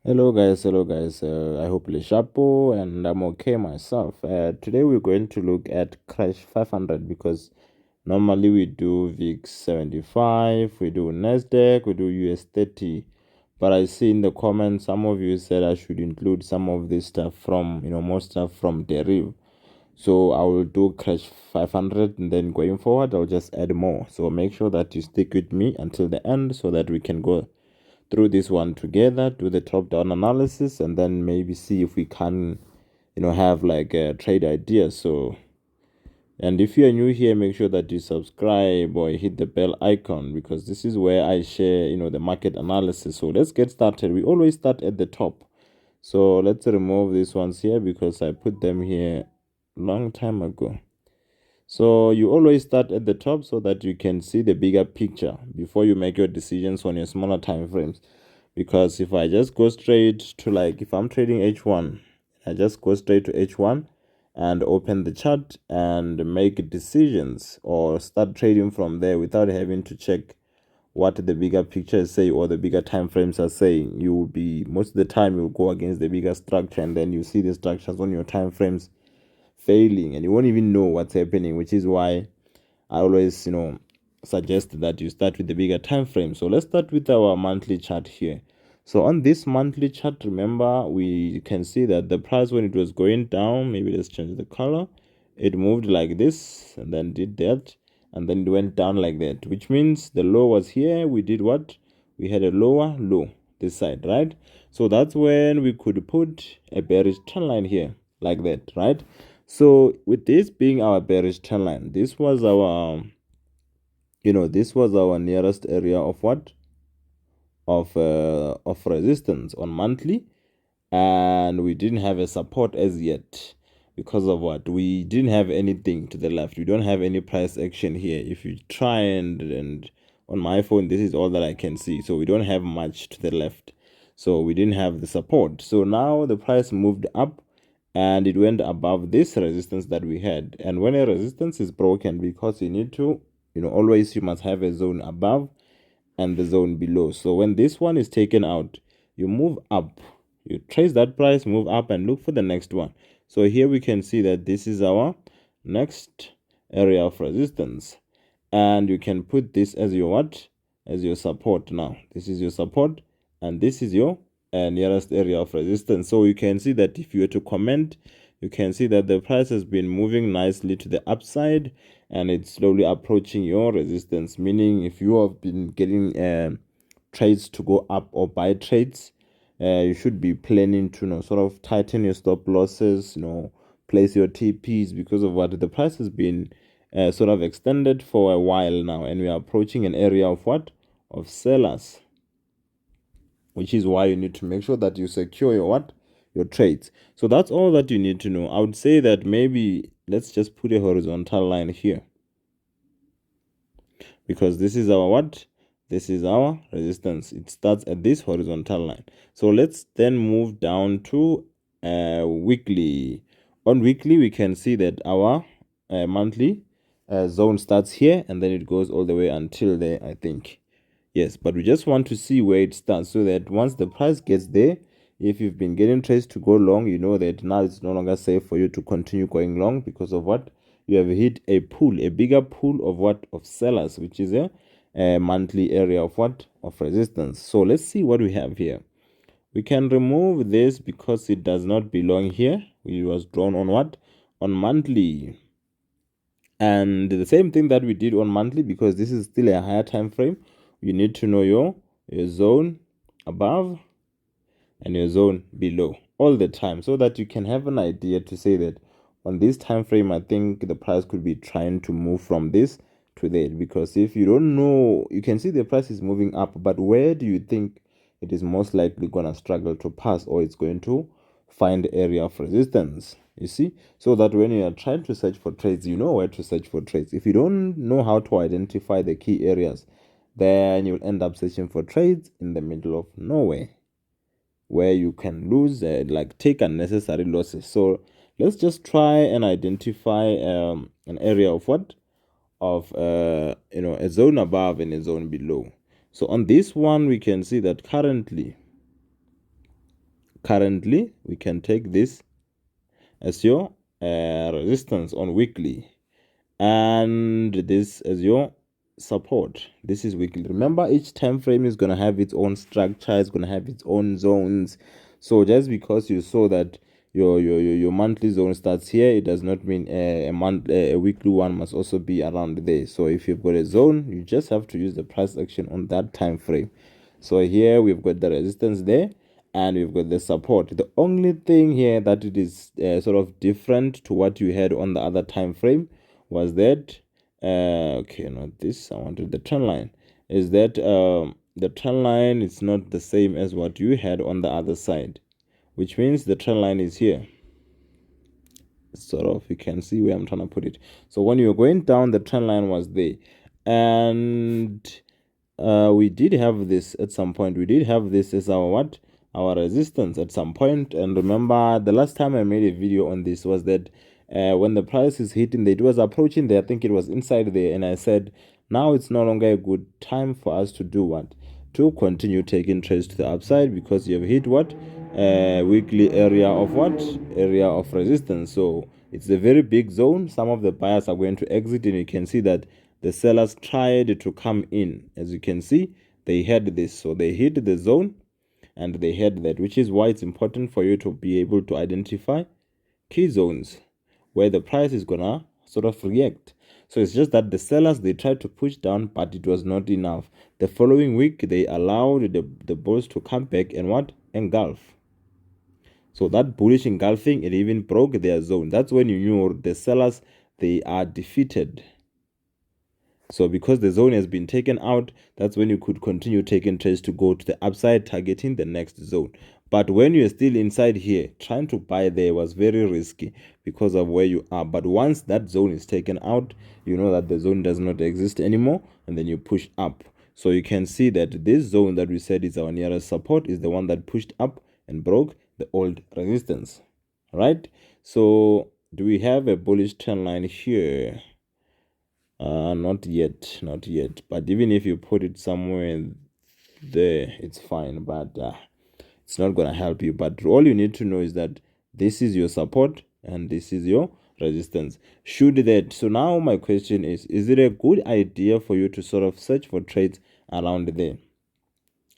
Hello guys, I hope you're sharpo and I'm okay myself. Today we're going to look at Crash 500 because normally we do VIX 75, we do Nasdaq, we do US 30, but I see in the comments some of you said I should include some of this stuff from, more stuff from Deriv. So I will do Crash 500 and then going forward I'll just add more. So make sure that you stick with me until the end so that we can go through this one together, do the top down analysis, and then maybe see if we can, have like a trade idea. So, and if you are new here, make sure that you subscribe or hit the bell icon because this is where I share, the market analysis. So let's get started. We always start at the top. So let's remove these ones here because I put them here long time ago. So you always start at the top so that you can see the bigger picture before you make your decisions on your smaller time frames. Because if I just go straight to, like, if I'm trading H1, I just go straight to H1 and open the chart and make decisions or start trading from there without having to check what the bigger picture say or the bigger time frames are saying. You will be, most of the time you'll go against the bigger structure and then you see the structures on your time frames failing and you won't even know what's happening, which is why I always, suggest that you start with the bigger time frame. So let's start with our monthly chart here. So on this monthly chart, remember, we can see that the price, when it was going down, maybe let's change the color, it moved like this and then did that and then it went down like that, which means the low was here. We did what? We had a lower low this side, right? So that's when we could put a bearish trend line here like that, right? So with this being our bearish trend line, this was our this was our nearest area of what? Of resistance on monthly, and we didn't have a support as yet because of what? We didn't have anything to the left. We don't have any price action here. If you try and on my phone, this is all that I can see. So we don't have much to the left. So we didn't have the support. So now the price moved up and it went above this resistance that we had. And when a resistance is broken, because you need to, always you must have a zone above and the zone below. So when this one is taken out, you move up, you trace that price, move up and look for the next one. So here we can see that this is our next area of resistance, and you can put this as your what? As your support. Now this is your support and this is your nearest area of resistance. So you can see that if you were to comment, you can see that the price has been moving nicely to the upside and it's slowly approaching your resistance, meaning if you have been getting trades to go up or buy trades, you should be planning to sort of tighten your stop losses, place your TPs, because of what? The price has been sort of extended for a while now and we are approaching an area of what? Of sellers, which is why you need to make sure that you secure your what? Your trades. So that's all that you need to know. I would say that maybe let's just put a horizontal line here because this is our what? This is our resistance. It starts at this horizontal line. So let's then move down to weekly. On weekly, we can see that our monthly zone starts here and then it goes all the way until there, I think. Yes, but we just want to see where it starts so that once the price gets there, if you've been getting trades to go long, you know that now it's no longer safe for you to continue going long because of what? You have hit a pool, a bigger pool of what? Of sellers, which is a monthly area of what? Of resistance. So let's see what we have here. We can remove this because it does not belong here. It was drawn on what? On monthly. And the same thing that we did on monthly, because this is still a higher time frame, you need to know your zone above and your zone below all the time so that you can have an idea to say that on this time frame I think the price could be trying to move from this to there. Because if you don't know, you can see the price is moving up, but where do you think it is most likely going to struggle to pass, or it's going to find area of resistance? You see, so that when you are trying to search for trades, you know where to search for trades. If you don't know how to identify the key areas, then you'll end up searching for trades in the middle of nowhere where you can lose, like take unnecessary losses. So let's just try and identify an area of what? Of a zone above and a zone below. So on this one, we can see that currently currently we can take this as your resistance on weekly, and this as your support. This is weekly. Remember, each time frame is going to have its own structure, it's going to have its own zones. So just because you saw that your monthly zone starts here, it does not mean a weekly one must also be around there. So if you've got a zone, you just have to use the price action on that time frame. So here we've got the resistance there, and we've got the support. The only thing here that it is sort of different to what you had on the other time frame was that okay, not this, I wanted the trend line, is that the trend line is not the same as what you had on the other side, which means the trend line is here. Sort of, you can see where I'm trying to put it. So when you were going down, the trend line was there, and we did have this at some point. We did have this as our what? Our resistance at some point. And remember, the last time I made a video on this was that when the price is hitting, it was approaching there. I think it was inside there, and I said, now it's no longer a good time for us to do what? To continue taking trades to the upside, because you have hit what? Weekly area of what? Area of resistance. So it's a very big zone. Some of the buyers are going to exit, and you can see that the sellers tried to come in. As you can see, they had this. So they hit the zone and they had that, which is why it's important for you to be able to identify key zones where the price is gonna sort of react. So it's just that the sellers, they tried to push down, but it was not enough. The following week, they allowed the bulls to come back and what? Engulf. So that bullish engulfing, it even broke their zone. That's when you knew the sellers, they are defeated. So because the zone has been taken out, that's when you could continue taking trades to go to the upside, targeting the next zone. But when you're still inside here, trying to buy there was very risky because of where you are. But once that zone is taken out, you know that the zone does not exist anymore, and then you push up. So you can see that this zone that we said is our nearest support is the one that pushed up and broke the old resistance. Right? So do we have a bullish trend line here? Not yet, not yet. But even if you put it somewhere there, it's fine. But it's not gonna help you. But all you need to know is that this is your support and this is your resistance. Should that, so now my question is it a good idea for you to sort of search for trades around there?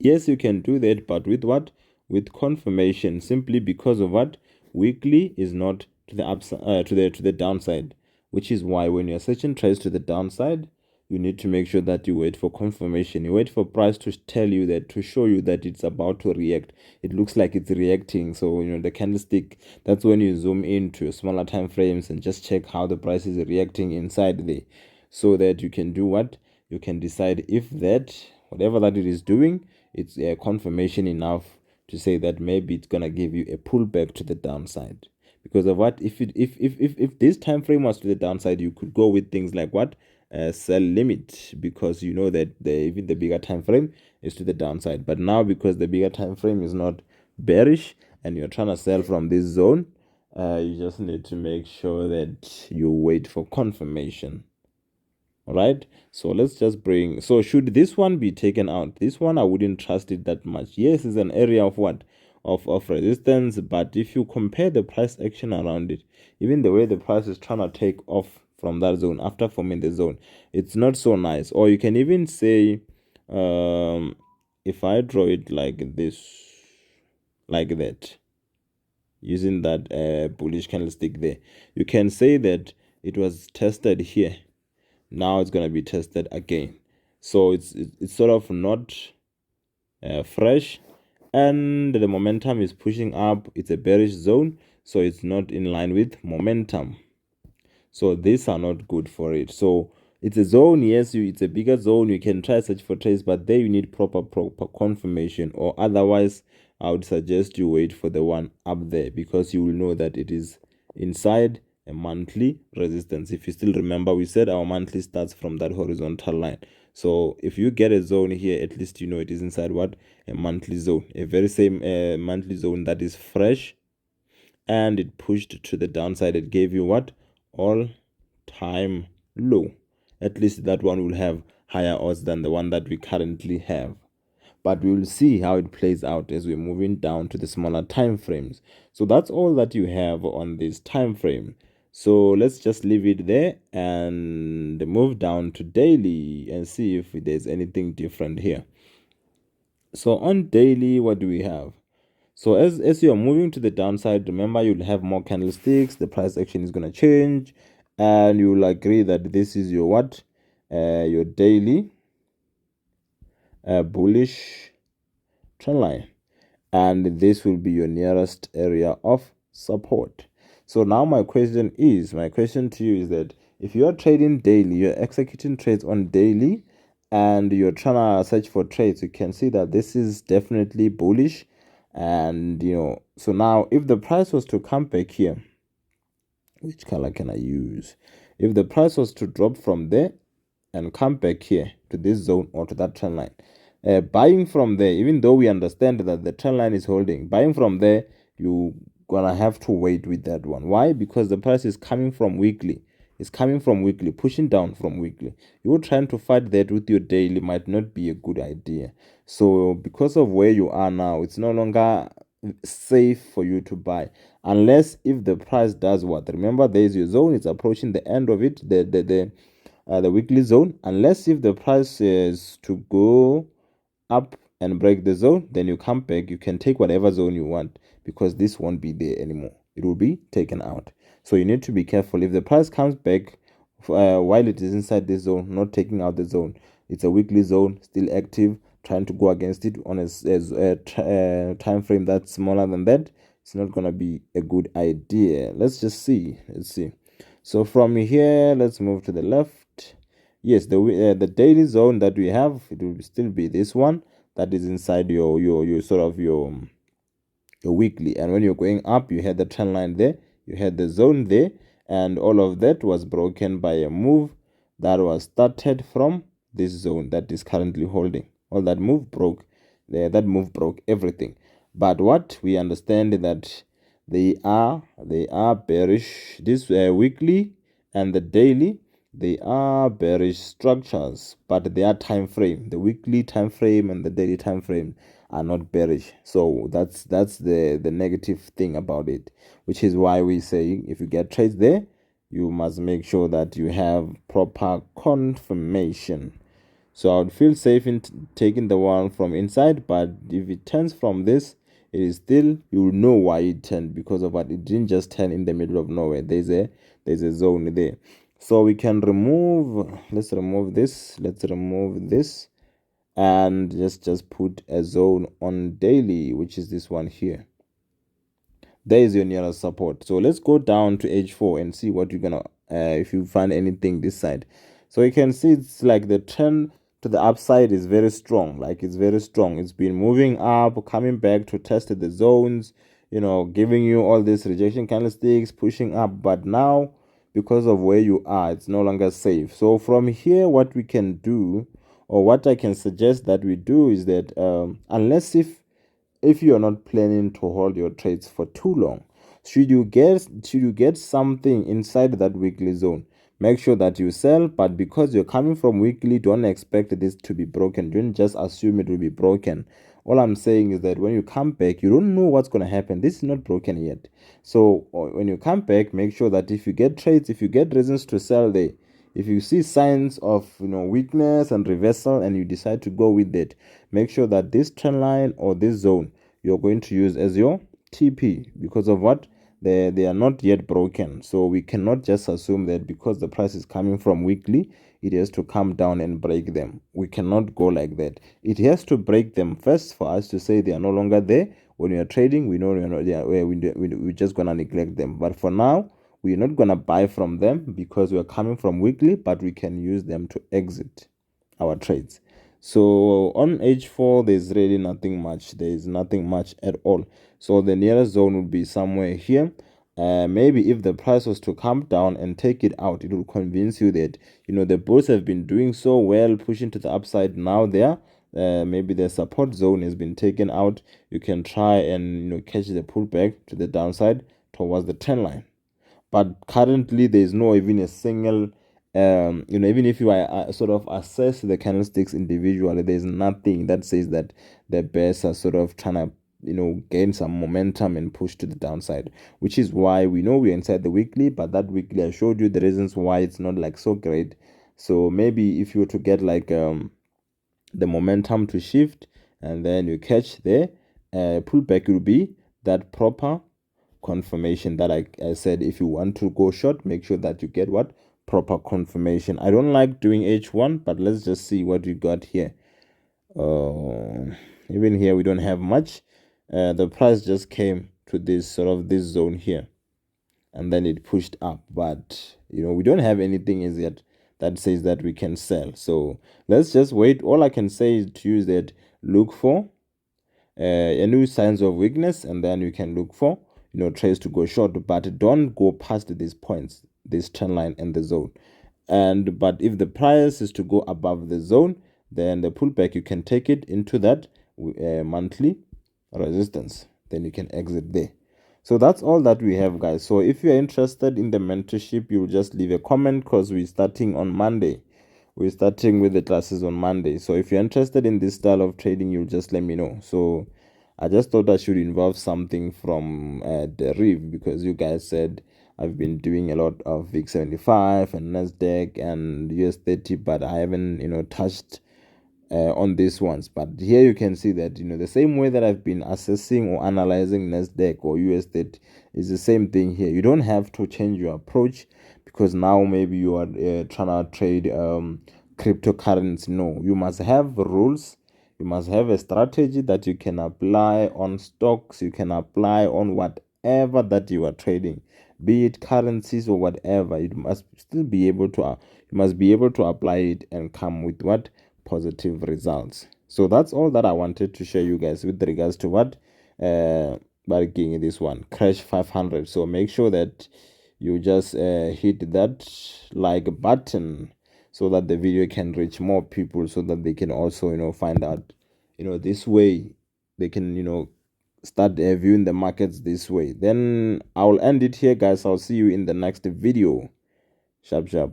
Yes, you can do that, but with what? With confirmation, simply because of what? Weekly is not to the upside, to the downside, which is why when you're searching trades to the downside, you need to make sure that you wait for confirmation. You wait for price to tell you that, to show you that it's about to react. It looks like it's reacting. So, the candlestick, that's when you zoom into smaller time frames and just check how the price is reacting inside there, so that you can do what? You can decide if that, whatever that it is doing, it's a confirmation enough to say that maybe it's gonna give you a pullback to the downside. Because of what? If this time frame was to the downside, you could go with things like what? Sell limit, because you know that even the bigger time frame is to the downside. But now, because the bigger time frame is not bearish and you're trying to sell from this zone, you just need to make sure that you wait for confirmation. All right, so let's just bring, so should this one be taken out? This one, I wouldn't trust it that much. Yes, it's an area of what? Of resistance, but if you compare the price action around it, even the way the price is trying to take off from that zone after forming the zone, it's not so nice. Or you can even say, if I draw it like this, like that, using that bullish candlestick there, you can say that it was tested here. Now it's going to be tested again. So it's sort of not fresh, and the momentum is pushing up. It's a bearish zone, so it's not in line with momentum. So these are not good for it. So it's a zone, yes, it's a bigger zone. You can try search for trades, but there you need proper confirmation, or otherwise I would suggest you wait for the one up there, because you will know that it is inside a monthly resistance. If you still remember, we said our monthly starts from that horizontal line. So if you get a zone here, at least you know it is inside what? A monthly zone, a very same monthly zone that is fresh, and it pushed to the downside. It gave you what? All time low. At least that one will have higher odds than the one that we currently have. but we will see how it plays out as we're moving down to the smaller time frames. So that's all that you have on this time frame. So let's just leave it there and move down to daily and see if there's anything different here. So on daily, what do we have? So as you're moving to the downside, remember you'll have more candlesticks, the price action is going to change, and you'll agree that this is your what? Your daily bullish trend line. And this will be your nearest area of support. So now my question to you is that if you are trading daily, you're executing trades on daily, and you're trying to search for trades, you can see that this is definitely bullish. And so now if the price was to come back here, which color can I use? If the price was to drop from there and come back here to this zone or to that trend line, buying from there, even though we understand that the trend line is holding, buying from there, you gonna have to wait with that one. Why? Because the price is coming from weekly. It's coming from weekly, pushing down from weekly. You trying to fight that with your daily might not be a good idea. So because of where you are now, it's no longer safe for you to buy, unless if the price does what? Remember, there is your zone. It's approaching the end of it, the weekly zone. Unless if the price is to go up and break the zone, then you come back, you can take whatever zone you want, because this won't be there anymore. It will be taken out. So you need to be careful. If the price comes back while it is inside the zone, not taking out the zone, it's a weekly zone, still active, trying to go against it on a time frame that's smaller than that, it's not going to be a good idea. Let's see. So from here, let's move to the left. Yes, the daily zone that we have, it will still be this one that is inside your sort of your weekly. And when you're going up, you had the trend line there, you had the zone there, and all of that was broken by a move that was started from this zone that is currently holding. All that move broke everything. But what we understand that they are bearish. This weekly and the daily, they are bearish structures, but they are time frame. The weekly time frame and the daily time frame are not bearish. So that's the negative thing about it, which is why we say if you get trades there, you must make sure that you have proper confirmation. So I would feel safe in taking the one from inside, but if it turns from this, it is still, you will know why it turned, because of what it didn't just turn in the middle of nowhere. There's a zone there. So we can let's remove this, and just put a zone on daily, which is this one here. There is your nearest support. So let's go down to H4 and see what you're gonna if you find anything this side. So you can see it's like the trend to the upside is very strong. It's very strong. It's been moving up, coming back to test the zones, giving you all these rejection candlesticks, pushing up. But now, because of where you are, it's no longer safe. So from here, what we can do, or what I can suggest that we do, is that unless if you are not planning to hold your trades for too long, should you get something inside that weekly zone, make sure that you sell. But because you're coming from weekly, don't expect this to be broken. Don't just assume it will be broken. All I'm saying is that when you come back, you don't know what's going to happen. This is not broken yet. So when you come back, make sure that if you get trades, if you get reasons to sell there, if you see signs of weakness and reversal, and you decide to go with it, make sure that this trend line or this zone you're going to use as your TP, because of what? They are not yet broken. So we cannot just assume that because the price is coming from weekly, it has to come down and break them. We cannot go like that. It has to break them first for us to say they are no longer there. When we are trading, we know we're just going to neglect them. But for now, we're not going to buy from them because we're coming from weekly, but we can use them to exit our trades. So on H4, there's really nothing much. There is nothing much at all. So the nearest zone would be somewhere here. Maybe if the price was to come down and take it out, it will convince you that the bulls have been doing so well, pushing to the upside. Now there, maybe the support zone has been taken out. You can try and catch the pullback to the downside towards the trend line. But currently, there is no even a single even if you sort of assess the candlesticks individually, there's nothing that says that the bears are sort of trying to gain some momentum and push to the downside, which is why we know we're inside the weekly. But that weekly, I showed you the reasons why it's not like so great. So maybe if you were to get like the momentum to shift and then you catch the pullback, will be that proper confirmation that I said. If you want to go short, make sure that you get what proper confirmation. I don't like doing H1, but let's just see what we got here. Even here we don't have much. The price just came to this zone here, and then it pushed up, but we don't have anything as yet that says that we can sell. Let's just wait. All I can say to you is that look for any signs of weakness, and then you can look for trades to go short, but don't go past these points, this trend line and the zone. But if the price is to go above the zone, then the pullback, you can take it into that monthly resistance, then you can exit there. So that's all that we have, guys. So if you're interested in the mentorship, you'll just leave a comment, because we're starting on Monday. We're starting with the classes on Monday. So if you're interested in this style of trading, you'll just let me know. So I just thought I should involve something from the reef, because you guys said I've been doing a lot of VIX 75 and Nasdaq and US 30, but I haven't touched on these ones. But here you can see that the same way that I've been assessing or analyzing Nasdaq or US 30 is the same thing here. You don't have to change your approach because now maybe you are trying to trade cryptocurrency. No, you must have rules. You must have a strategy that you can apply on stocks. You can apply on whatever that you are trading, be it currencies or whatever. You must still be able to apply it and come with what positive results. So that's all that I wanted to share you guys with regards to what barking this one Crash500. So make sure that you just hit that like button so that the video can reach more people, so that they can also find out this way they can start viewing the markets this way. Then I'll end it here, guys. I'll see you in the next video. Sharp sharp.